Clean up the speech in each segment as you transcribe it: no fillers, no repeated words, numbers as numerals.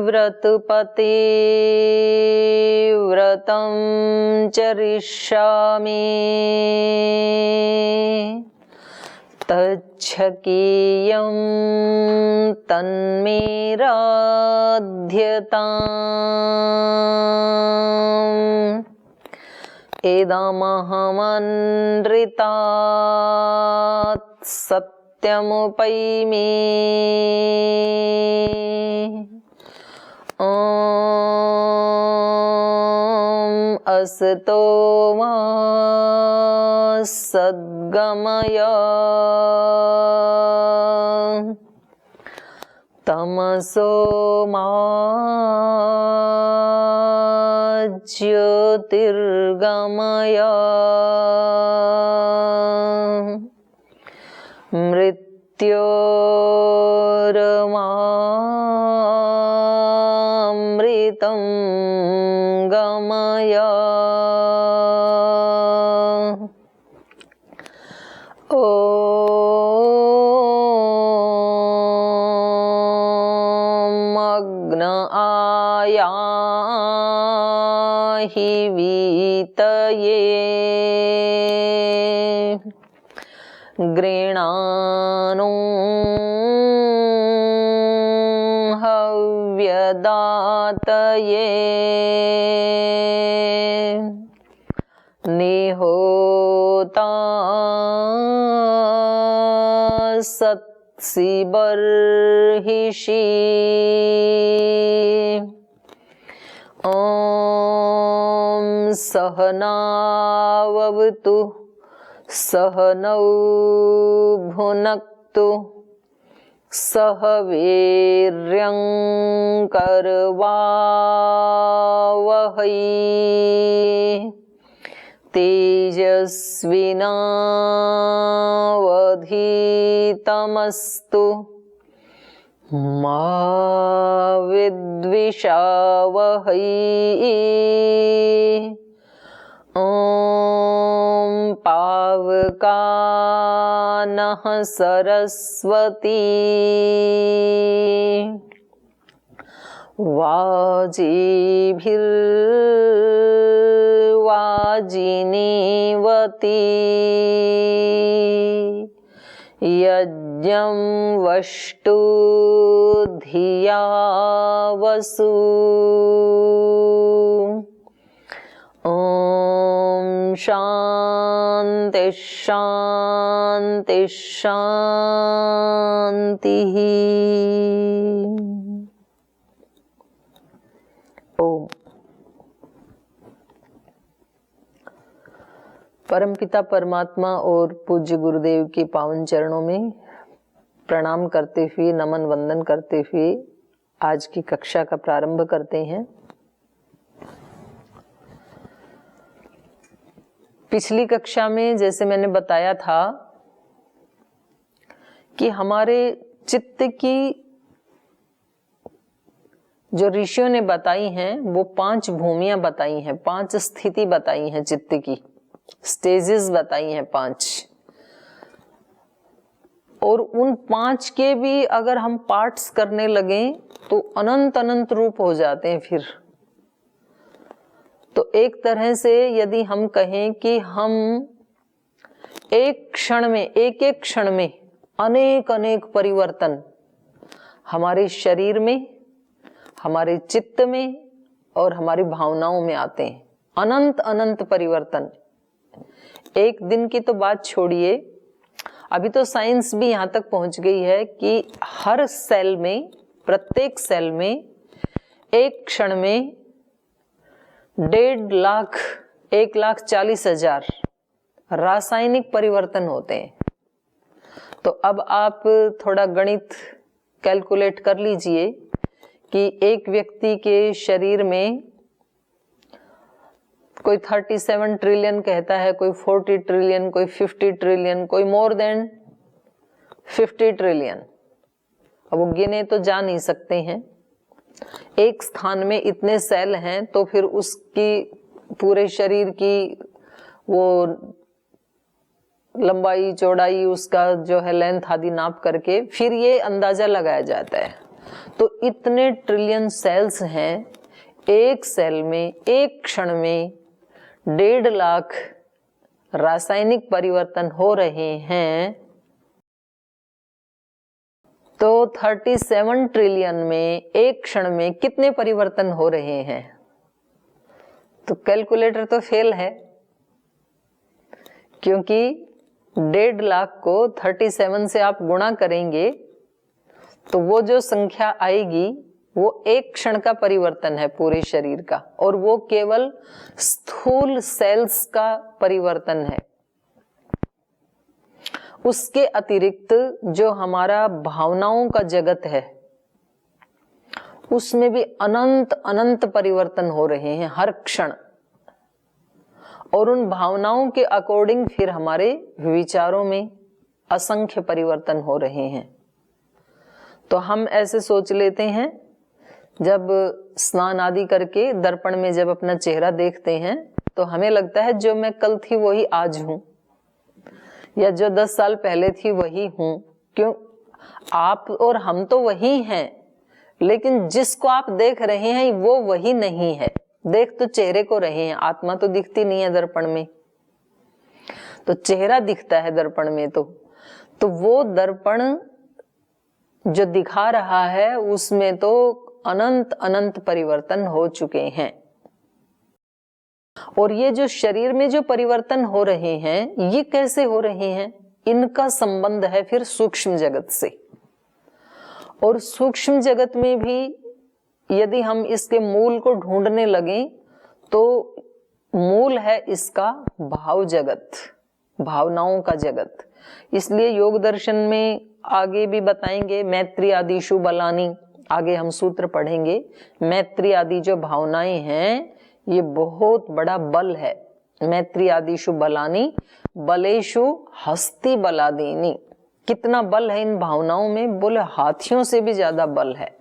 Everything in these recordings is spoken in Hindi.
व्रतपते व्रतं चरिष्यामि तच्छकीयं तन्मे राध्यताम् इदमहमनृतात् सत्यमुपैमि असतो मा सद्गमय तमसो मा ज्योतिर्गमय मृत्योर्मामृतं गमय अग्न आयाहि वीतये गृणानो हव्यदातये निहोता सत्सि बर्हिषि ॐ सहनाववतु सहनौ भुनक्तु सह वीर्यं करवावहै तेजस्विनावधीतमस्तु मा विद्विषावहै ॐ पावकानः सरस्वती वाजिनीवती यज्ञं वष्टु धिया वसु ॐ शान्ति शान्ति शान्तिः। ओम। परमपिता परमात्मा और पूज्य गुरुदेव के पावन चरणों में प्रणाम करते हुए, नमन वंदन करते हुए आज की कक्षा का प्रारंभ करते हैं। पिछली कक्षा में जैसे मैंने बताया था कि हमारे चित्त की जो ऋषियों ने बताई हैं वो 5 भूमियां बताई हैं, 5 स्थिति बताई हैं, चित्त की स्टेजेस बताई हैं 5। और उन 5 के भी अगर हम पार्ट्स करने लगें तो अनंत अनंत रूप हो जाते हैं। फिर तो एक तरह से यदि हम कहें कि हम एक क्षण में, एक एक क्षण में अनेक अनेक परिवर्तन हमारे शरीर में, हमारे चित्त में और हमारी भावनाओं में आते हैं। अनंत अनंत परिवर्तन। एक दिन की तो बात छोड़िए, अभी तो साइंस भी यहाँ तक पहुँच गई है कि हर सेल में, प्रत्येक सेल में एक क्षण में 1.5 लाख 1,40,000 रासायनिक परिवर्तन होते हैं। तो अब आप थोड़ा गणित कैलकुलेट कर लीजिए कि एक व्यक्ति के शरीर में कोई 37 ट्रिलियन कहता है, कोई 40 ट्रिलियन, कोई 50 ट्रिलियन, कोई मोर देन 50 ट्रिलियन। अब वो गिने तो जा नहीं सकते हैं। एक स्थान में इतने सेल हैं तो फिर उसकी पूरे शरीर की वो लंबाई चौड़ाई, उसका जो है लेंथ आदि नाप करके फिर ये अंदाजा लगाया जाता है। तो इतने ट्रिलियन सेल्स हैं, एक सेल में एक क्षण में 1.5 लाख रासायनिक परिवर्तन हो रहे हैं। तो 37 ट्रिलियन में एक क्षण में कितने परिवर्तन हो रहे हैं? तो कैलकुलेटर तो फेल है, क्योंकि 1.5 लाख को 37 से आप गुणा करेंगे तो वो जो संख्या आएगी वो एक क्षण का परिवर्तन है पूरे शरीर का, और वो केवल स्थूल सेल्स का परिवर्तन है। उसके अतिरिक्त जो हमारा भावनाओं का जगत है उसमें भी अनंत अनंत परिवर्तन हो रहे हैं हर क्षण, और उन भावनाओं के अकॉर्डिंग फिर हमारे विचारों में असंख्य परिवर्तन हो रहे हैं। तो हम ऐसे सोच लेते हैं, जब स्नान आदि करके दर्पण में जब अपना चेहरा देखते हैं तो हमें लगता है जो मैं कल थी वही आज हूं, या जो 10 साल पहले थी वही हूं। क्यों? आप और हम तो वही हैं, लेकिन जिसको आप देख रहे हैं वो वही नहीं है। देख तो चेहरे को रहे हैं, आत्मा तो दिखती नहीं है दर्पण में, तो चेहरा दिखता है दर्पण में। तो वो दर्पण जो दिखा रहा है उसमें तो अनंत अनंत परिवर्तन हो चुके हैं। और ये जो शरीर में जो परिवर्तन हो रहे हैं ये कैसे हो रहे हैं? इनका संबंध है फिर सूक्ष्म जगत से, और सूक्ष्म जगत में भी यदि हम इसके मूल को ढूंढने लगें तो मूल है इसका भाव जगत, भावनाओं का जगत। इसलिए योग दर्शन में आगे भी बताएंगे, मैत्री आदिषु बलानी, आगे हम सूत्र पढ़ेंगे। मैत्री आदि जो भावनाएं हैं ये बहुत बड़ा बल है। मैत्री आदिषु बलानी बलेषु हस्ति बलादीनी। कितना बल है इन भावनाओं में? बोले हाथियों से भी ज्यादा बल है।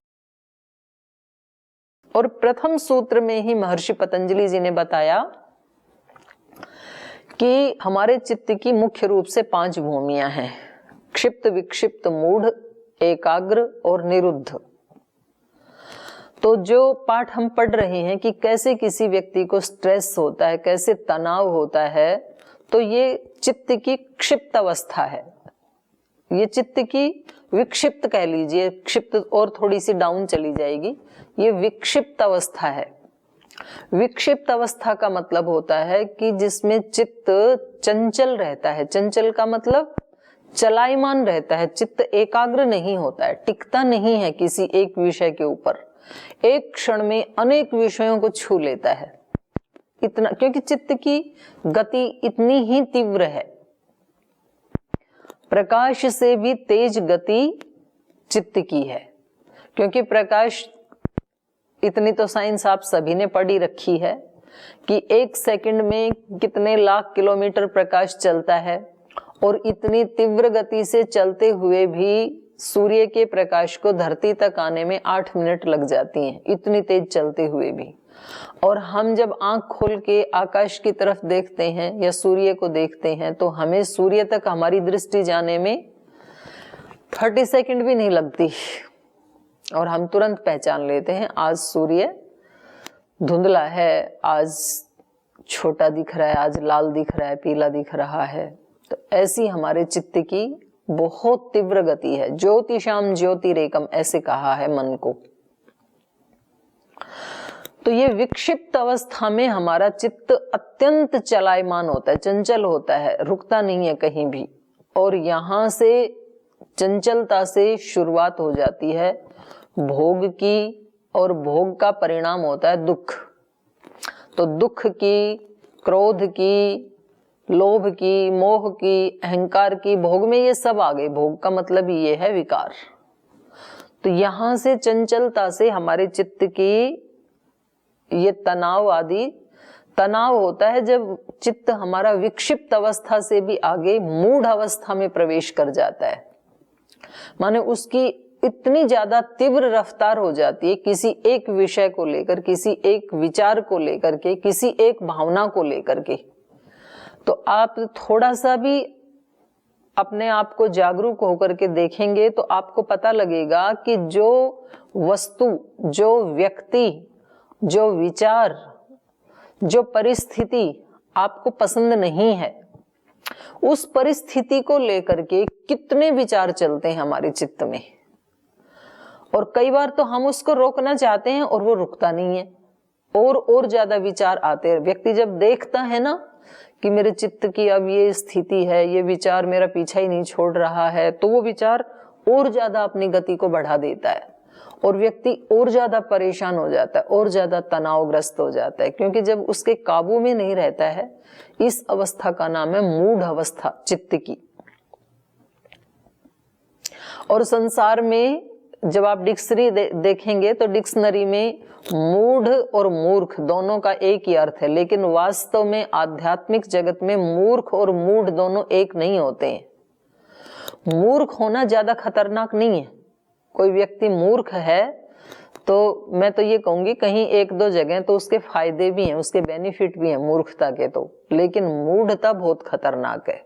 और प्रथम सूत्र में ही महर्षि पतंजलि जी ने बताया कि हमारे चित्त की मुख्य रूप से 5 भूमियां हैं: क्षिप्त, विक्षिप्त, मूढ़, एकाग्र और निरुद्ध। तो जो पाठ हम पढ़ रहे हैं कि कैसे किसी व्यक्ति को स्ट्रेस होता है, कैसे तनाव होता है, तो ये चित्त की क्षिप्त अवस्था है। ये चित्त की विक्षिप्त कह लीजिए, क्षिप्त और थोड़ी सी डाउन चली जाएगी, ये विक्षिप्त अवस्था है। विक्षिप्त अवस्था का मतलब होता है कि जिसमें चित्त चंचल रहता है। चंचल का मतलब चलायमान रहता है, चित्त एकाग्र नहीं होता है, टिकता नहीं है किसी एक विषय के ऊपर, एक क्षण में अनेक विषयों को छू लेता है। इतना, क्योंकि चित्त की गति इतनी ही तीव्र है, प्रकाश से भी तेज गति चित्त की है। क्योंकि प्रकाश, इतनी तो साइंस आप सभी ने पढ़ी रखी है कि 1 सेकंड में कितने लाख किलोमीटर प्रकाश चलता है, और इतनी तीव्र गति से चलते हुए भी सूर्य के प्रकाश को धरती तक आने में 8 मिनट लग जाती हैं, इतनी तेज चलते हुए भी। और हम जब आंख खोल के आकाश की तरफ देखते हैं या सूर्य को देखते हैं तो हमें सूर्य तक हमारी दृष्टि जाने में 30 सेकंड भी नहीं लगती, और हम तुरंत पहचान लेते हैं आज सूर्य धुंधला है, आज छोटा दिख रहा है, आज लाल दिख रहा है, पीला दिख रहा है। तो ऐसी हमारे चित्त की बहुत तीव्र गति है। ज्योतिषाम ज्योतिरेकम ऐसे कहा है मन को। तो ये विक्षिप्त अवस्था में हमारा चित्त अत्यंत चलायमान होता है, चंचल होता है, रुकता नहीं है कहीं भी। और यहां से चंचलता से शुरुआत हो जाती है भोग की, और भोग का परिणाम होता है दुख। तो दुख की, क्रोध की, लोभ की, मोह की, अहंकार की, भोग में ये सब आ गए। भोग का मतलब ये है विकार। तो यहां से चंचलता से हमारे चित्त की ये तनाव आदि, तनाव होता है जब चित्त हमारा विक्षिप्त अवस्था से भी आगे मूढ़ अवस्था में प्रवेश कर जाता है। माने उसकी इतनी ज्यादा तीव्र रफ्तार हो जाती है किसी एक विषय को लेकर, किसी एक विचार को लेकर के, किसी एक भावना को लेकर के। तो आप थोड़ा सा भी अपने आप को जागरूक होकर के देखेंगे तो आपको पता लगेगा कि जो वस्तु, जो व्यक्ति, जो विचार, जो परिस्थिति आपको पसंद नहीं है, उस परिस्थिति को लेकर के कितने विचार चलते हैं हमारे चित्त में। और कई बार तो हम उसको रोकना चाहते हैं और वो रुकता नहीं है, और ज्यादा विचार आते हैं। व्यक्ति जब देखता है ना कि मेरे चित्त की अब ये स्थिति है, ये विचार मेरा पीछा ही नहीं छोड़ रहा है, तो वो विचार और ज्यादा अपनी गति को बढ़ा देता है और व्यक्ति और ज्यादा परेशान हो जाता है, और ज्यादा तनावग्रस्त हो जाता है, क्योंकि जब उसके काबू में नहीं रहता है। इस अवस्था का नाम है मूढ़ अवस्था चित्त की। और संसार में जब आप डिक्शनरी देखेंगे तो डिक्शनरी में मूढ़ और मूर्ख दोनों का एक ही अर्थ है, लेकिन वास्तव में आध्यात्मिक जगत में मूर्ख और मूढ़ दोनों एक नहीं होते हैं। मूर्ख होना ज्यादा खतरनाक नहीं है। कोई व्यक्ति मूर्ख है तो मैं तो ये कहूंगी कहीं एक दो जगह तो उसके फायदे भी हैं, उसके बेनिफिट भी हैं मूर्खता के तो, लेकिन मूढ़ता बहुत खतरनाक है।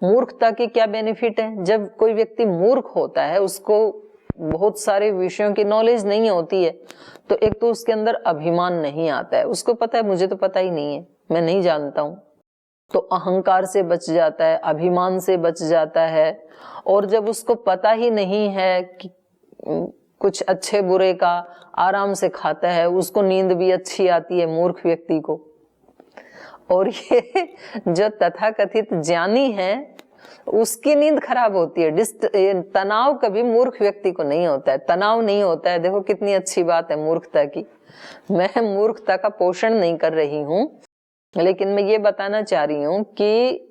मूर्खता के क्या बेनिफिट है? जब कोई व्यक्ति मूर्ख होता है, उसको बहुत सारे विषयों की नॉलेज नहीं होती है, तो एक तो उसके अंदर अभिमान नहीं आता है, उसको पता है मुझे तो पता ही नहीं है, मैं नहीं जानता हूं, तो अहंकार से बच जाता है, अभिमान से बच जाता है। और जब उसको पता ही नहीं है कि कुछ अच्छे बुरे का, आराम से खाता है, उसको नींद भी अच्छी आती है मूर्ख व्यक्ति को। और ये जो तथाकथित ज्ञानी है उसकी नींद खराब होती है। तनाव कभी मूर्ख व्यक्ति को नहीं होता है, तनाव नहीं होता है। देखो कितनी अच्छी बात है मूर्खता की। मैं मूर्खता का पोषण नहीं कर रही हूं, लेकिन मैं ये बताना चाह रही हूं कि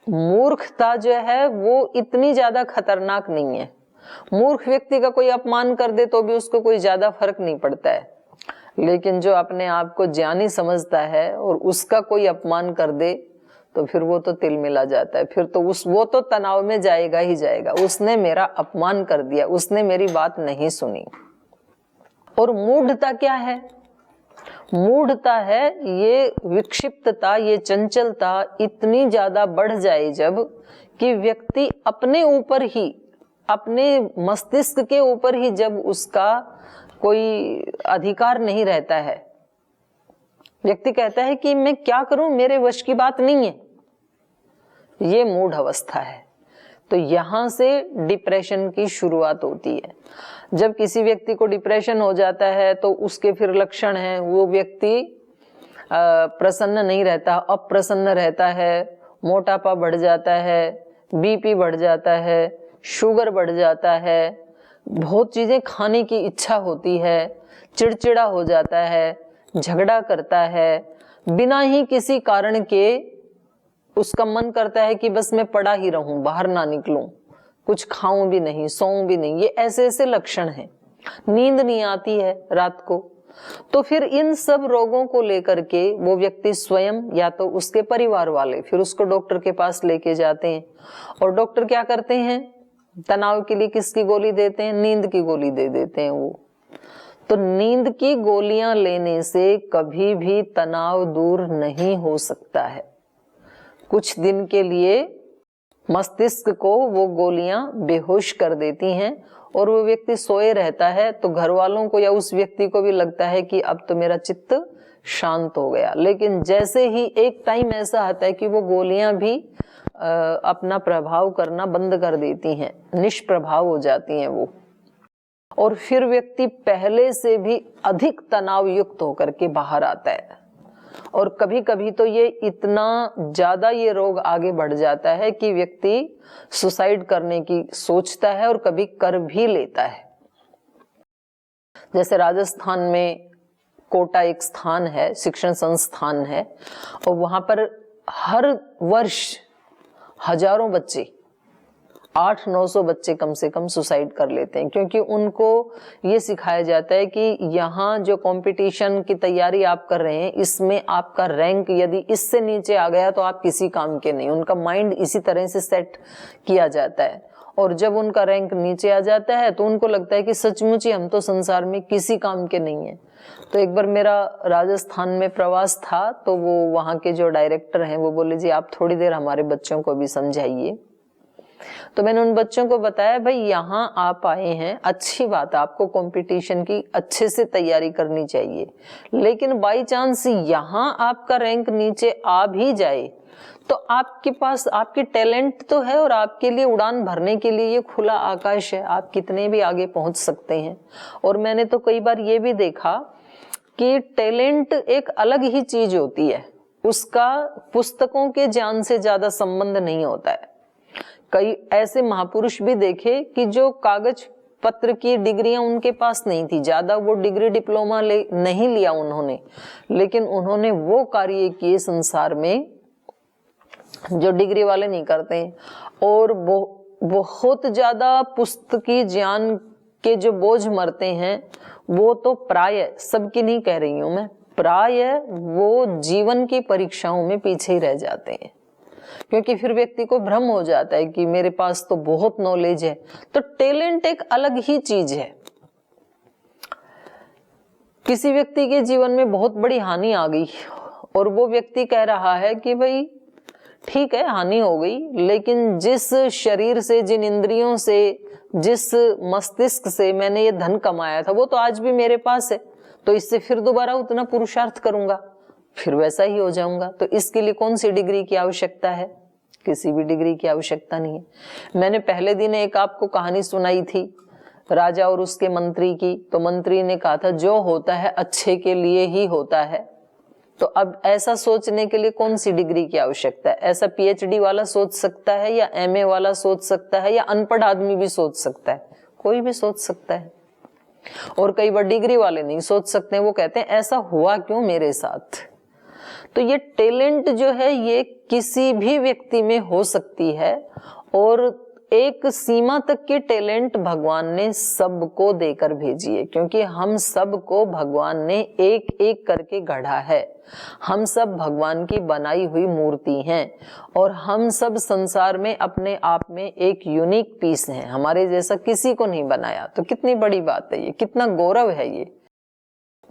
मूर्खता जो है वो इतनी ज्यादा खतरनाक नहीं है। मूर्ख व्यक्ति का कोई अपमान कर दे तो भी उसको कोई ज्यादा फर्क नहीं पड़ता है, लेकिन जो अपने आप को ज्ञानी समझता है और उसका कोई अपमान कर दे तो फिर वो तो तिल मिला जाता है। फिर तो वो तो तनाव में जाएगा ही जाएगा, उसने मेरा अपमान कर दिया, उसने मेरी बात नहीं सुनी। और मूढ़ता क्या है? मूढ़ता है ये विक्षिप्तता, ये चंचलता इतनी ज्यादा बढ़ जाए जब कि व्यक्ति अपने ऊपर ही, अपने मस्तिष्क के ऊपर ही जब उसका कोई अधिकार नहीं रहता है। व्यक्ति कहता है कि मैं क्या करूं, मेरे वश की बात नहीं है। ये मूढ़ अवस्था है। तो यहां से डिप्रेशन की शुरुआत होती है। जब किसी व्यक्ति को डिप्रेशन हो जाता है तो उसके फिर लक्षण हैं, वो व्यक्ति प्रसन्न नहीं रहता, अप्रसन्न रहता है, मोटापा बढ़ जाता है, बीपी बढ़ जाता है, शुगर बढ़ जाता है, बहुत चीजें खाने की इच्छा होती है, चिड़चिड़ा हो जाता है, झगड़ा करता है, बिना ही किसी कारण के उसका मन करता है कि बस मैं पड़ा ही रहूं, बाहर ना निकलूं, कुछ खाऊं भी नहीं, सोऊं भी नहीं। ये ऐसे ऐसे लक्षण हैं। नींद नहीं आती है रात को। तो फिर इन सब रोगों को लेकर के वो व्यक्ति स्वयं या तो उसके परिवार वाले फिर उसको डॉक्टर के पास लेके जाते हैं। और डॉक्टर क्या करते हैं? तनाव के लिए किसकी गोली देते हैं? नींद की गोली दे देते हैं वो। तो नींद की गोलियां लेने से कभी भी तनाव दूर नहीं हो सकता है। कुछ दिन के लिए मस्तिष्क को वो गोलियां बेहोश कर देती हैं और वो व्यक्ति सोए रहता है, तो घर वालों को या उस व्यक्ति को भी लगता है कि अब तो मेरा चित्त शांत हो गया। लेकिन जैसे ही एक टाइम ऐसा आता है कि वो गोलियां भी अपना प्रभाव करना बंद कर देती हैं, निष्प्रभाव हो जाती हैं वो, और फिर व्यक्ति पहले से भी अधिक तनाव युक्त होकर के बाहर आता है। और कभी कभी तो ये इतना ज्यादा ये रोग आगे बढ़ जाता है कि व्यक्ति सुसाइड करने की सोचता है और कभी कर भी लेता है। जैसे राजस्थान में कोटा एक स्थान है, शिक्षण संस्थान है, और वहां पर हर वर्ष हजारों बच्चे 800-900 बच्चे कम से कम सुसाइड कर लेते हैं, क्योंकि उनको ये सिखाया जाता है कि यहाँ जो कंपटीशन की तैयारी आप कर रहे हैं इसमें आपका रैंक यदि इससे नीचे आ गया तो आप किसी काम के नहीं। उनका माइंड इसी तरह से सेट किया जाता है, और जब उनका रैंक नीचे आ जाता है तो उनको लगता है कि सचमुच ही हम तो संसार में किसी काम के नहीं है। तो एक बार मेरा राजस्थान में प्रवास था, तो वो वहाँ के जो डायरेक्टर हैं वो बोले जी आप थोड़ी देर हमारे बच्चों को भी समझाइए। तो मैंने उन बच्चों को बताया भाई यहाँ आप आए हैं, अच्छी बात है, आपको कंपटीशन की अच्छे से तैयारी करनी चाहिए, लेकिन बाई चांस यहाँ आपका रैंक नीचे आ भी जाए तो आपके पास आपकी टैलेंट तो है और आपके लिए उड़ान भरने के लिए ये खुला आकाश है, आप कितने भी आगे पहुंच सकते हैं। और मैंने तो कई बार ये भी देखा कि टैलेंट एक अलग ही चीज होती है, उसका पुस्तकों के ज्ञान से ज्यादा संबंध नहीं होता है। कई ऐसे महापुरुष भी देखे कि जो कागज पत्र की डिग्रियां उनके पास नहीं थी, ज्यादा वो डिग्री डिप्लोमा नहीं लिया उन्होंने, लेकिन उन्होंने वो कार्य किए संसार में जो डिग्री वाले नहीं करते हैं। और बहुत ज्यादा पुस्तकी ज्ञान के जो बोझ मरते हैं वो तो प्राय, सबकी नहीं कह रही हूं मैं, प्राय वो जीवन की परीक्षाओं में पीछे ही रह जाते हैं, क्योंकि फिर व्यक्ति को भ्रम हो जाता है कि मेरे पास तो बहुत नॉलेज है। तो टैलेंट एक अलग ही चीज है। किसी व्यक्ति के जीवन में बहुत बड़ी हानि आ गई और वो व्यक्ति कह रहा है कि भाई ठीक है हानि हो गई, लेकिन जिस शरीर से, जिन इंद्रियों से, जिस मस्तिष्क से मैंने ये धन कमाया था वो तो आज भी मेरे पास है, तो इससे फिर दोबारा उतना पुरुषार्थ करूंगा, फिर वैसा ही हो जाऊंगा। तो इसके लिए कौन सी डिग्री की आवश्यकता है? किसी भी डिग्री की आवश्यकता नहीं है। मैंने पहले दिन एक आपको कहानी सुनाई थी राजा और उसके मंत्री की। तो मंत्री ने कहा था जो होता है अच्छे के लिए ही होता है। तो अब ऐसा सोचने के लिए कौन सी डिग्री की आवश्यकता है? ऐसा पीएचडी वाला सोच सकता है, या एमए वाला सोच सकता है, या अनपढ़ आदमी भी सोच सकता है? कोई भी सोच सकता है। और कई बार डिग्री वाले नहीं सोच सकते, वो कहते हैं ऐसा हुआ क्यों मेरे साथ। तो ये टैलेंट जो है ये किसी भी व्यक्ति में हो सकती है, और एक सीमा तक के टैलेंट भगवान ने सबको देकर भेजी है, क्योंकि हम सबको भगवान ने एक एक करके गढ़ा है। हम सब भगवान की बनाई हुई मूर्ति हैं, और हम सब संसार में अपने आप में एक यूनिक पीस हैं। हमारे जैसा किसी को नहीं बनाया। तो कितनी बड़ी बात है ये, कितना गौरव है ये।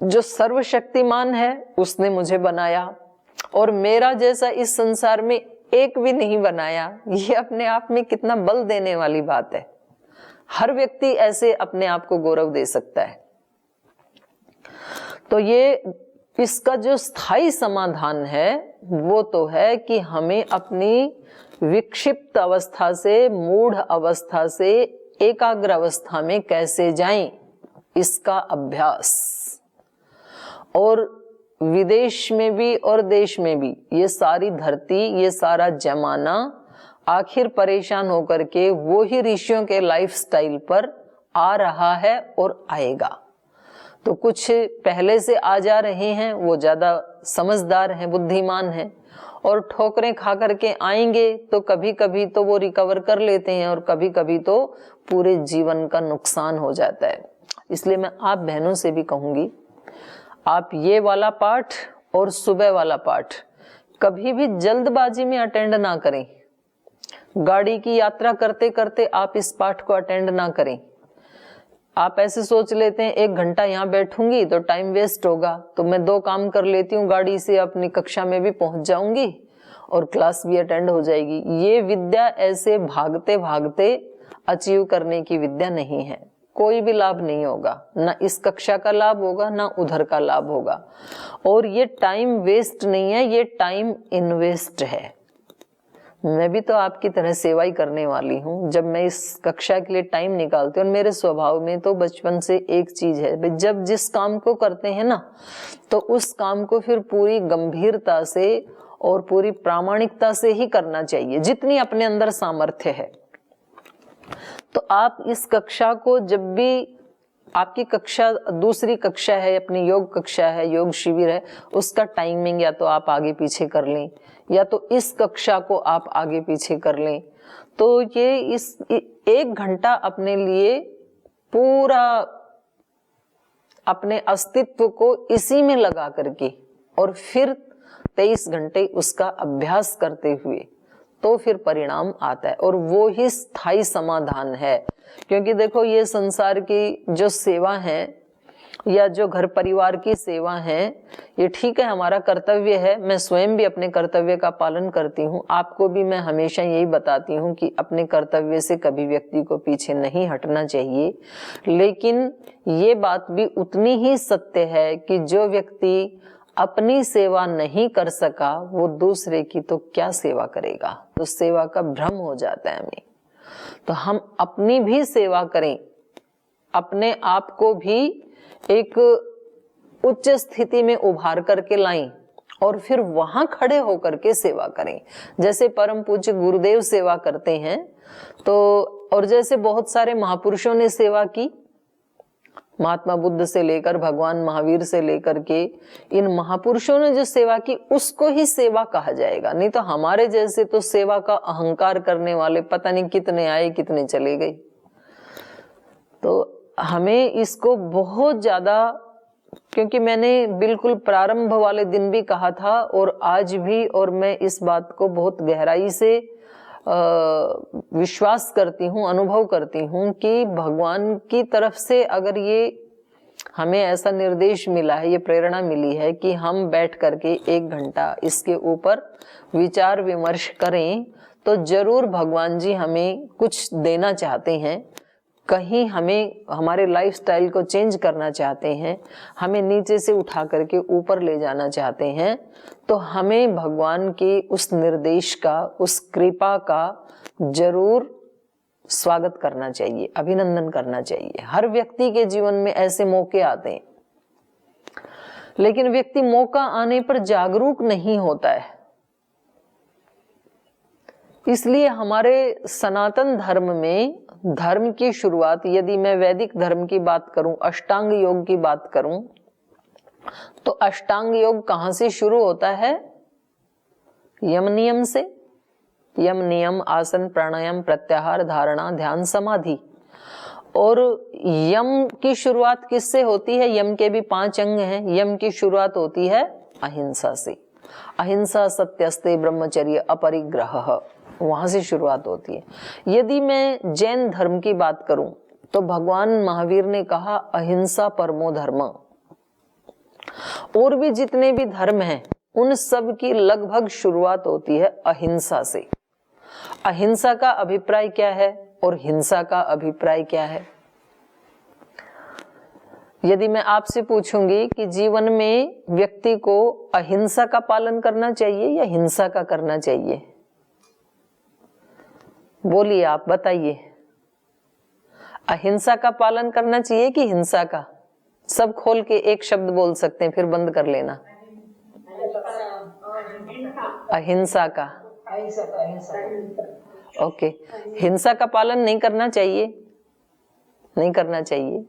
जो सर्वशक्तिमान है उसने मुझे बनाया, और मेरा जैसा इस संसार में एक भी नहीं बनाया। ये अपने आप में कितना बल देने वाली बात है। हर व्यक्ति ऐसे अपने आप को गौरव दे सकता है। तो ये इसका जो स्थायी समाधान है वो तो है कि हमें अपनी विक्षिप्त अवस्था से, मूढ़ अवस्था से एकाग्र अवस्था में कैसे जाएं, इसका अभ्यास। और विदेश में भी और देश में भी ये सारी धरती, ये सारा जमाना आखिर परेशान होकर के वो ही ऋषियों के लाइफस्टाइल पर आ रहा है और आएगा। तो कुछ पहले से आ जा रहे हैं, वो ज्यादा समझदार हैं, बुद्धिमान हैं, और ठोकरें खा करके आएंगे तो कभी कभी तो वो रिकवर कर लेते हैं, और कभी कभी तो पूरे जीवन का नुकसान हो जाता है। इसलिए मैं आप बहनों से भी कहूंगी, आप ये वाला पाठ और सुबह वाला पाठ कभी भी जल्दबाजी में अटेंड ना करें। गाड़ी की यात्रा करते करते आप इस पाठ को अटेंड ना करें। आप ऐसे सोच लेते हैं 1 घंटा यहाँ बैठूंगी तो टाइम वेस्ट होगा, तो मैं 2 काम कर लेती हूँ, गाड़ी से अपनी कक्षा में भी पहुंच जाऊंगी और क्लास भी अटेंड हो जाएगी। ये विद्या ऐसे भागते भागते अचीव करने की विद्या नहीं है। कोई भी लाभ नहीं होगा, ना इस कक्षा का लाभ होगा, ना उधर का लाभ होगा। और ये टाइम वेस्ट नहीं है, ये टाइम इन्वेस्ट है। मैं भी तो आपकी तरह सेवा ही करने वाली हूँ। जब मैं इस कक्षा के लिए टाइम निकालती हूँ, और मेरे स्वभाव में तो बचपन से एक चीज है, जब जिस काम को करते हैं ना, तो उस काम को फिर पूरी गंभीरता से और पूरी प्रामाणिकता से ही करना चाहिए, जितनी अपने अंदर सामर्थ्य है। तो आप इस कक्षा को, जब भी आपकी कक्षा दूसरी कक्षा है, अपनी योग कक्षा है, योग शिविर है, उसका टाइमिंग या तो आप आगे पीछे कर लें, या तो इस कक्षा को आप आगे पीछे कर लें, तो ये इस 1 घंटा अपने लिए पूरा अपने अस्तित्व को इसी में लगा करके और फिर 23 घंटे उसका अभ्यास करते हुए तो फिर परिणाम आता है, और वो ही स्थायी समाधान है। क्योंकि देखो, ये संसार की जो सेवा है या जो घर परिवार की सेवा है, ये ठीक है, हमारा कर्तव्य है। मैं स्वयं भी अपने कर्तव्य का पालन करती हूँ। आपको भी मैं हमेशा यही बताती हूँ कि अपने कर्तव्य से कभी व्यक्ति को पीछे नहीं हटना चाहिए। लेकिन ये बात भी उतनी ही सत्य है कि जो व्यक्ति अपनी सेवा नहीं कर सका, वो दूसरे की तो क्या सेवा करेगा, तो सेवा का भ्रम हो जाता है हमें। तो हम अपनी भी सेवा करें, अपने आप को भी एक उच्च स्थिति में उभार करके लाएं और फिर वहां खड़े होकर के सेवा करें। जैसे परम पूज्य गुरुदेव सेवा करते हैं, तो और जैसे बहुत सारे महापुरुषों ने सेवा की, महात्मा बुद्ध से लेकर भगवान महावीर से लेकर के इन महापुरुषों ने जो सेवा की, उसको ही सेवा कहा जाएगा। नहीं तो हमारे जैसे तो सेवा का अहंकार करने वाले पता नहीं कितने आए कितने चले गए। तो हमें इसको बहुत ज्यादा, क्योंकि मैंने बिल्कुल प्रारंभ वाले दिन भी कहा था और आज भी, और मैं इस बात को बहुत गहराई से विश्वास करती हूँ, अनुभव करती हूँ कि भगवान की तरफ से अगर ये हमें ऐसा निर्देश मिला है, ये प्रेरणा मिली है कि हम बैठ करके 1 घंटा इसके ऊपर विचार विमर्श करें, तो जरूर भगवान जी हमें कुछ देना चाहते हैं। कहीं हमें हमारे लाइफस्टाइल को चेंज करना चाहते हैं, हमें नीचे से उठा करके ऊपर ले जाना चाहते हैं, तो हमें भगवान के उस निर्देश का, उस कृपा का जरूर स्वागत करना चाहिए, अभिनंदन करना चाहिए। हर व्यक्ति के जीवन में ऐसे मौके आते हैं, लेकिन व्यक्ति मौका आने पर जागरूक नहीं होता है। इसलिए हमारे सनातन धर्म में धर्म की शुरुआत, यदि मैं वैदिक धर्म की बात करूं, अष्टांग योग की बात करूं, तो अष्टांग योग कहां से शुरू होता है? यम नियम से। यम नियम, आसन, प्राणायाम, प्रत्याहार, धारणा, ध्यान, समाधि। और यम की शुरुआत किससे होती है? यम के भी 5 अंग हैं। यम की शुरुआत होती है अहिंसा से। अहिंसा, सत्यस्ते, ब्रह्मचर्य, अपरिग्रह, वहां से शुरुआत होती है। यदि मैं जैन धर्म की बात करूं, तो भगवान महावीर ने कहा अहिंसा परमो धर्म। और भी जितने भी धर्म हैं, उन सब की लगभग शुरुआत होती है अहिंसा से। अहिंसा का अभिप्राय क्या है और हिंसा का अभिप्राय क्या है? यदि मैं आपसे पूछूंगी कि जीवन में व्यक्ति को अहिंसा का पालन करना चाहिए या हिंसा का करना चाहिए, बोलिए, आप बताइए। अहिंसा का पालन करना चाहिए कि हिंसा का? सब खोल के एक शब्द बोल सकते हैं, फिर बंद कर लेना। अहिंसा का। ओके, हिंसा का पालन नहीं करना चाहिए, नहीं करना चाहिए,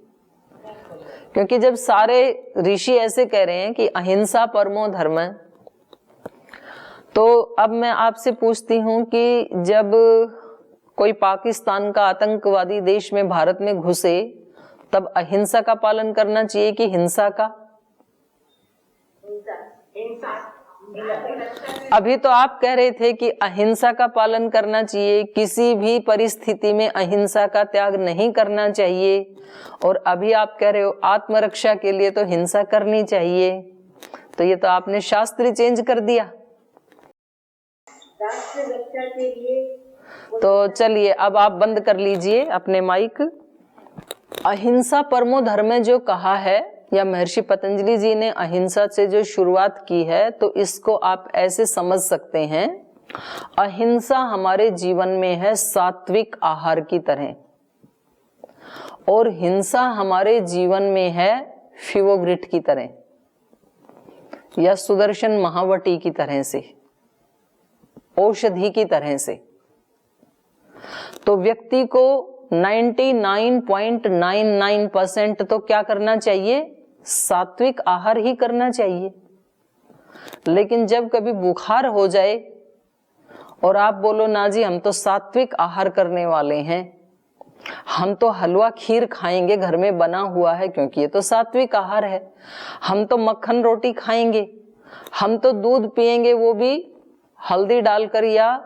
क्योंकि जब सारे ऋषि ऐसे कह रहे हैं कि अहिंसा परमो धर्म, तो अब मैं आपसे पूछती हूं कि जब कोई पाकिस्तान का आतंकवादी देश में, भारत में घुसे, तब अहिंसा का पालन करना चाहिए कि हिंसा का? अभी तो आप कह रहे थे कि अहिंसा का पालन करना चाहिए, किसी भी परिस्थिति में अहिंसा का त्याग नहीं करना चाहिए, और अभी आप कह रहे हो आत्मरक्षा के लिए तो हिंसा करनी चाहिए। तो ये तो आपने शास्त्र चेंज कर दिया। राष्ट्र रक्षा के लिए तो चलिए, अब आप बंद कर लीजिए अपने माइक। अहिंसा परमो धर्म जो कहा है, या महर्षि पतंजलि जी ने अहिंसा से जो शुरुआत की है, तो इसको आप ऐसे समझ सकते हैं, अहिंसा हमारे जीवन में है सात्विक आहार की तरह, और हिंसा हमारे जीवन में है फिवोग्रिट की तरह या सुदर्शन महावटी की तरह से, औषधि की तरह से। तो व्यक्ति को 99.99% तो क्या करना चाहिए? सात्विक आहार ही करना चाहिए। लेकिन जब कभी बुखार हो जाए और आप बोलो ना जी हम तो सात्विक आहार करने वाले हैं, हम तो हलवा खीर खाएंगे घर में बना हुआ है क्योंकि ये तो सात्विक आहार है, हम तो मक्खन रोटी खाएंगे, हम तो दूध पिएंगे वो भी हल्दी डालकर या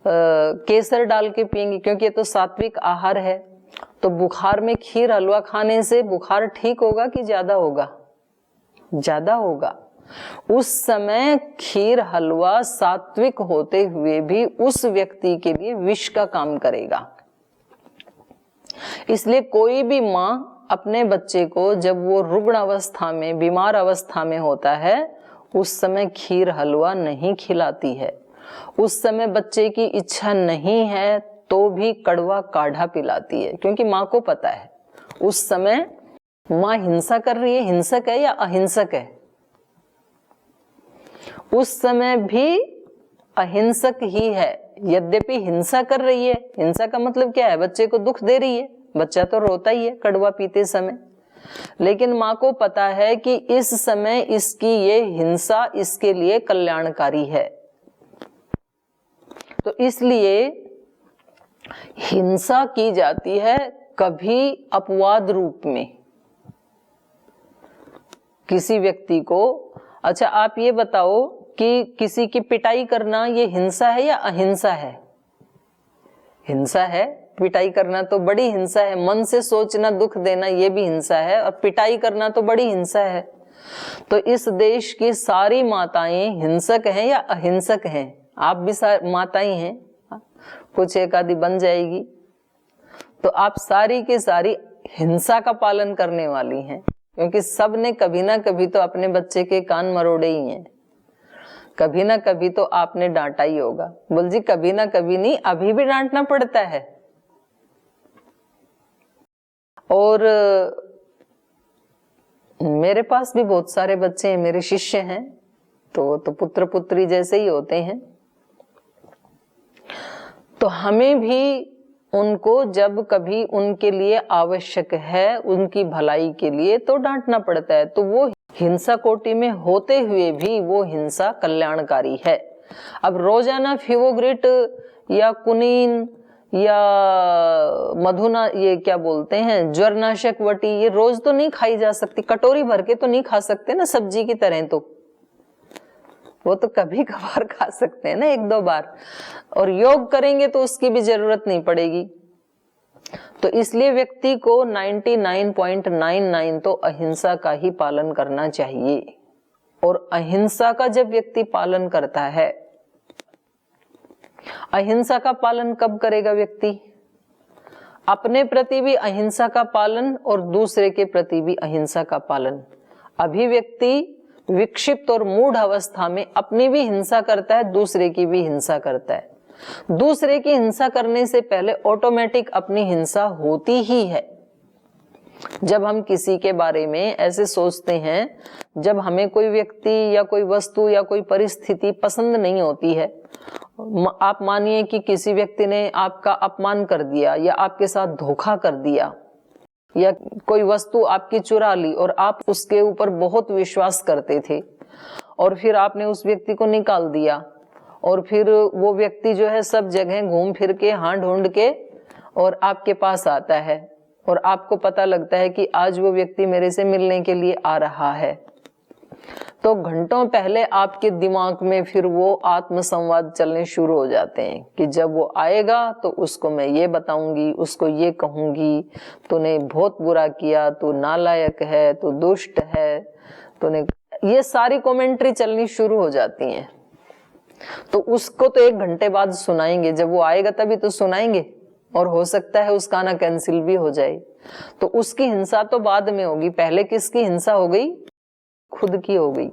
केसर डाल के पिएंगे क्योंकि ये तो सात्विक आहार है, तो बुखार में खीर हलवा खाने से बुखार ठीक होगा कि ज्यादा होगा? ज्यादा होगा। उस समय खीर हलवा सात्विक होते हुए भी उस व्यक्ति के लिए विष का काम करेगा। इसलिए कोई भी माँ अपने बच्चे को जब वो रुग्ण अवस्था में, बीमार अवस्था में होता है, उस समय खीर हलवा नहीं खिलाती है। उस समय बच्चे की इच्छा नहीं है तो भी कड़वा काढ़ा पिलाती है, क्योंकि माँ को पता है उस समय माँ हिंसा कर रही है, हिंसक है या अहिंसक है। उस समय भी अहिंसक ही है, यद्यपि हिंसा कर रही है। हिंसा का मतलब क्या है? बच्चे को दुख दे रही है, बच्चा तो रोता ही है कड़वा पीते समय, लेकिन माँ को पता है कि इस समय इसकी ये हिंसा इसके लिए कल्याणकारी है। तो इसलिए हिंसा की जाती है कभी अपवाद रूप में किसी व्यक्ति को। अच्छा आप ये बताओ कि किसी की पिटाई करना ये हिंसा है या अहिंसा है? हिंसा है। पिटाई करना तो बड़ी हिंसा है, मन से सोचना दुख देना ये भी हिंसा है, और पिटाई करना तो बड़ी हिंसा है। तो इस देश की सारी माताएं हिंसक हैं या अहिंसक हैं? आप भी माताएं हैं, कुछ एक आदि बन जाएगी, तो आप सारी की सारी हिंसा का पालन करने वाली हैं, क्योंकि सब ने कभी ना कभी तो अपने बच्चे के कान मरोड़े ही हैं, कभी ना कभी तो आपने डांटा ही होगा। बोल जी कभी ना कभी नहीं, अभी भी डांटना पड़ता है। और मेरे पास भी बहुत सारे बच्चे हैं, मेरे शिष्य हैं, तो पुत्र पुत्री जैसे ही होते हैं। तो हमें भी उनको जब कभी उनके लिए आवश्यक है, उनकी भलाई के लिए, तो डांटना पड़ता है। तो वो हिंसा कोटि में होते हुए भी वो हिंसा कल्याणकारी है। अब रोजाना फिवोग्रिट या कुनीन या मधुना, ये क्या बोलते हैं, ज्वरनाशक वटी, ये रोज तो नहीं खाई जा सकती, कटोरी भर के तो नहीं खा सकते ना सब्जी की तरह, तो वो तो कभी कभार खा सकते हैं ना, एक दो बार। और योग करेंगे तो उसकी भी जरूरत नहीं पड़ेगी। तो इसलिए व्यक्ति को 99.99 तो अहिंसा का ही पालन करना चाहिए। और अहिंसा का जब व्यक्ति पालन करता है, अहिंसा का पालन कब करेगा व्यक्ति? अपने प्रति भी अहिंसा का पालन और दूसरे के प्रति भी अहिंसा का पालन। अभी व्यक्ति विक्षिप्त और मूढ़ अवस्था में अपनी भी हिंसा करता है, दूसरे की भी हिंसा करता है। दूसरे की हिंसा करने से पहले ऑटोमेटिक अपनी हिंसा होती ही है। जब हम किसी के बारे में ऐसे सोचते हैं, जब हमें कोई व्यक्ति या कोई वस्तु या कोई परिस्थिति पसंद नहीं होती है, आप मानिए कि किसी व्यक्ति ने आपका अपमान कर दिया या आपके साथ धोखा कर दिया, या कोई वस्तु आपकी चुरा ली और आप उसके ऊपर बहुत विश्वास करते थे और फिर आपने उस व्यक्ति को निकाल दिया, और फिर वो व्यक्ति जो है सब जगह घूम फिर के, हाँ ढूंढ के और आपके पास आता है, और आपको पता लगता है कि आज वो व्यक्ति मेरे से मिलने के लिए आ रहा है। तो घंटों पहले आपके दिमाग में फिर वो आत्मसंवाद चलने शुरू हो जाते हैं कि जब वो आएगा तो उसको मैं ये बताऊंगी, उसको ये कहूंगी, तूने बहुत बुरा किया, तू नालायक है, तू दुष्ट है, तूने, ये सारी कमेंट्री चलनी शुरू हो जाती हैं। तो उसको तो 1 घंटे बाद सुनाएंगे, जब वो आएगा तभी तो सुनाएंगे, और हो सकता है उसका ना कैंसिल भी हो जाए। तो उसकी हिंसा तो बाद में होगी, पहले किसकी हिंसा हो गई? खुद की हो गई।